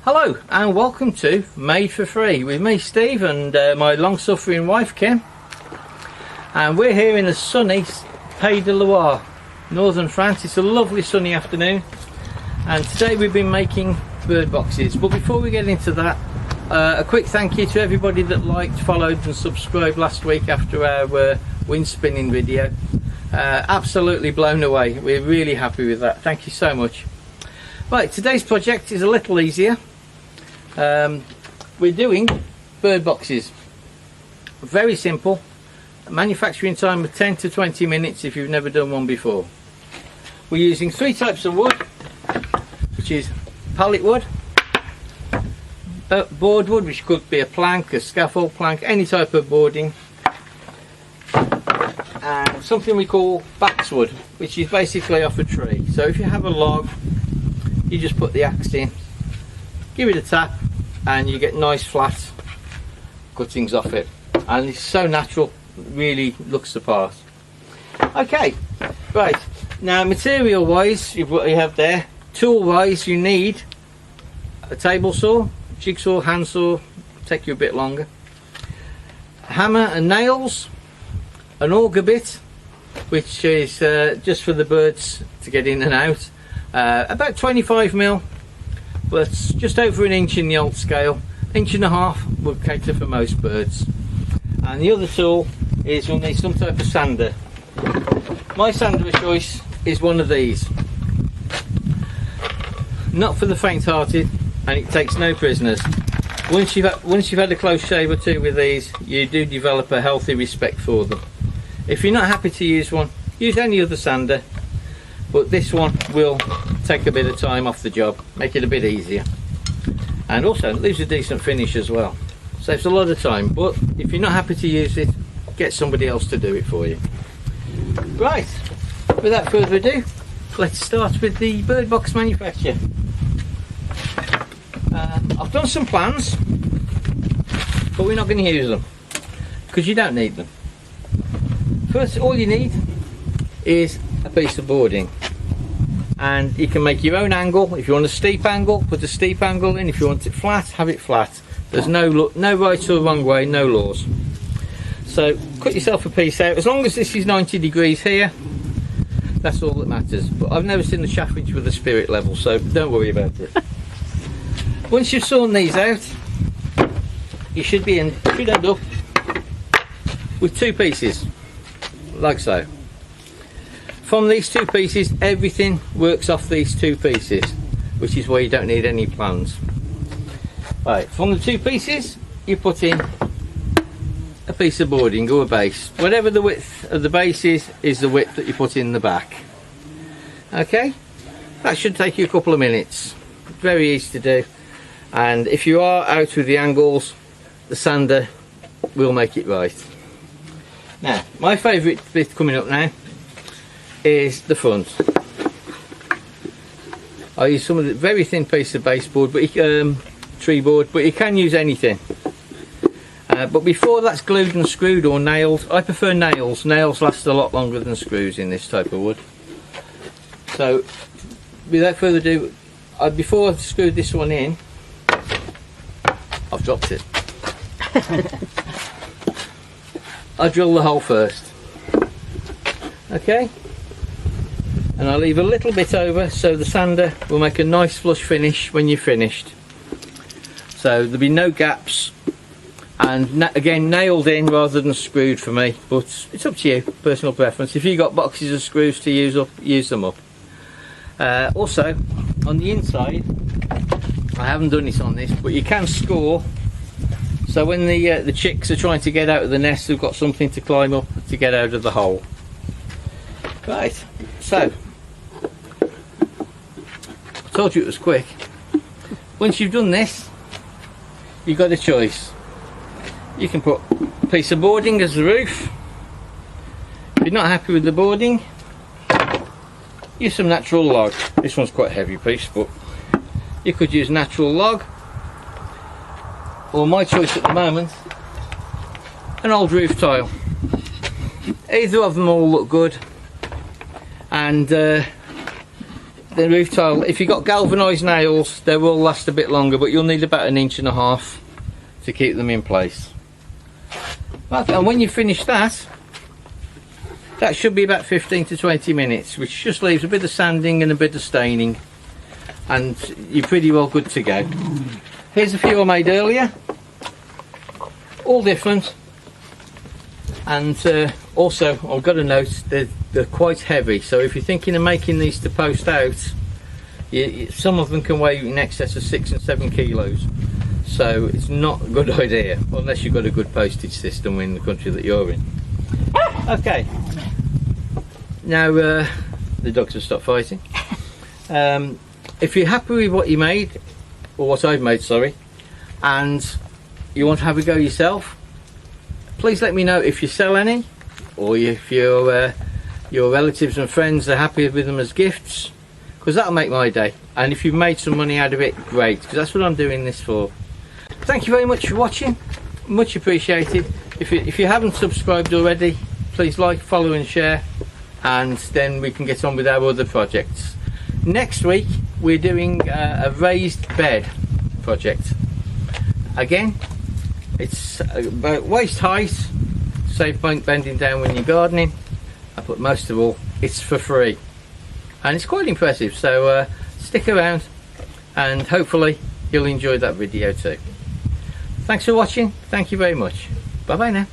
Hello and welcome to Made for Free with me, Steve, and my long-suffering wife Kim, and we're here in the sunny Pays de Loire, northern France. It's a lovely sunny afternoon, and today we've been making bird boxes. But before we get into that, a quick thank you to everybody that liked, followed and subscribed last week after our wind spinning video. Absolutely blown away. We're really happy with that. Thank you so much. Right, today's project is a little easier. We're doing bird boxes. Very simple. Manufacturing time of 10 to 20 minutes if you've never done one before. We're using three types of wood, which is pallet wood, board wood, which could be a plank, a scaffold plank, any type of boarding, and something we call baxwood, which is basically off a tree. So if you have a log, you just put the axe in, give it a tap, and you get nice flat cuttings off it, and it's so natural, really looks the part. Okay, right, now material wise, what you have there, tool wise, you need a table saw, jigsaw, handsaw, take you a bit longer, a hammer and nails, an auger bit, which is just for the birds to get in and out, about 25mm, but just over an inch in the old scale. Inch and a half would cater for most birds. And the other tool is you'll need some type of sander. My sander of choice is one of these. Not for the faint-hearted, and it takes no prisoners. Once you've had a close shave or two with these, you do develop a healthy respect for them. If you're not happy to use one, use any other sander, but this one will take a bit of time off the job, make it a bit easier, and also leaves a decent finish as well. Saves a lot of time, but if you're not happy to use it, get somebody else to do it for you. Right, without further ado, let's start with the bird box manufacture. I've done some plans, but we're not going to use them because you don't need them. First, all you need is a piece of boarding, and you can make your own angle. If you want a steep angle, put a steep angle in. If you want it flat, have it flat. There's no right or wrong way, no laws. So cut yourself a piece out. As long as this is 90 degrees here, that's all that matters. But I've never seen the chaffinch with a spirit level, so don't worry about it. Once you've sawn these out, you should end up with two pieces, like so. From these two pieces, everything works off these two pieces, which is why you don't need any plans. Right, from the two pieces, you put in a piece of boarding or a base. Whatever the width of the base is the width that you put in the back. Okay, that should take you a couple of minutes. Very easy to do, and if you are out with the angles, the sander will make it right. Now, my favourite bit coming up now is the front. I use some of the very thin piece of baseboard, but tree board, but you can use anything. But before that's glued and screwed or nailed, I prefer nails. Nails last a lot longer than screws in this type of wood. So without further ado, before I've screwed this one in, I've dropped it. I drill the hole first. Okay, and I'll leave a little bit over so the sander will make a nice flush finish when you're finished. So there'll be no gaps, and again, nailed in rather than screwed for me, but it's up to you, personal preference. If you've got boxes of screws to use up, use them up. Also, on the inside, I haven't done this on this, but you can score, so when the chicks are trying to get out of the nest, they've got something to climb up to get out of the hole. Right, so I told you it was quick. Once you've done this, you've got a choice. You can put a piece of boarding as the roof. If you're not happy with the boarding, use some natural log. This one's quite a heavy piece, but you could use natural log, or my choice at the moment, an old roof tile. Either of them all look good, and the roof tile, if you've got galvanised nails, they will last a bit longer, but you'll need about 1.5 inches to keep them in place. And when you finish that, that should be about 15 to 20 minutes, which just leaves a bit of sanding and a bit of staining, and you're pretty well good to go. Here's a few I made earlier, all different, and also I've got to note they're quite heavy, so if you're thinking of making these to post out, some of them can weigh in excess of 6 and 7 kilos, so it's not a good idea unless you've got a good postage system in the country that you're in. Okay, now the dogs have stopped fighting. If you're happy with what you made, or what I've made, sorry, and you want to have a go yourself, please let me know if you sell any, or if your relatives and friends are happy with them as gifts, because that'll make my day. And if you've made some money out of it, great, because that's what I'm doing this for. Thank you very much for watching, much appreciated. If you haven't subscribed already, please like, follow and share, and then we can get on with our other projects. Next week we're doing a raised bed project. Again, it's about waist height, save bending down when you're gardening, but most of all it's for free, and it's quite impressive, so stick around and hopefully you'll enjoy that video too. Thanks for watching, thank you very much, bye bye now.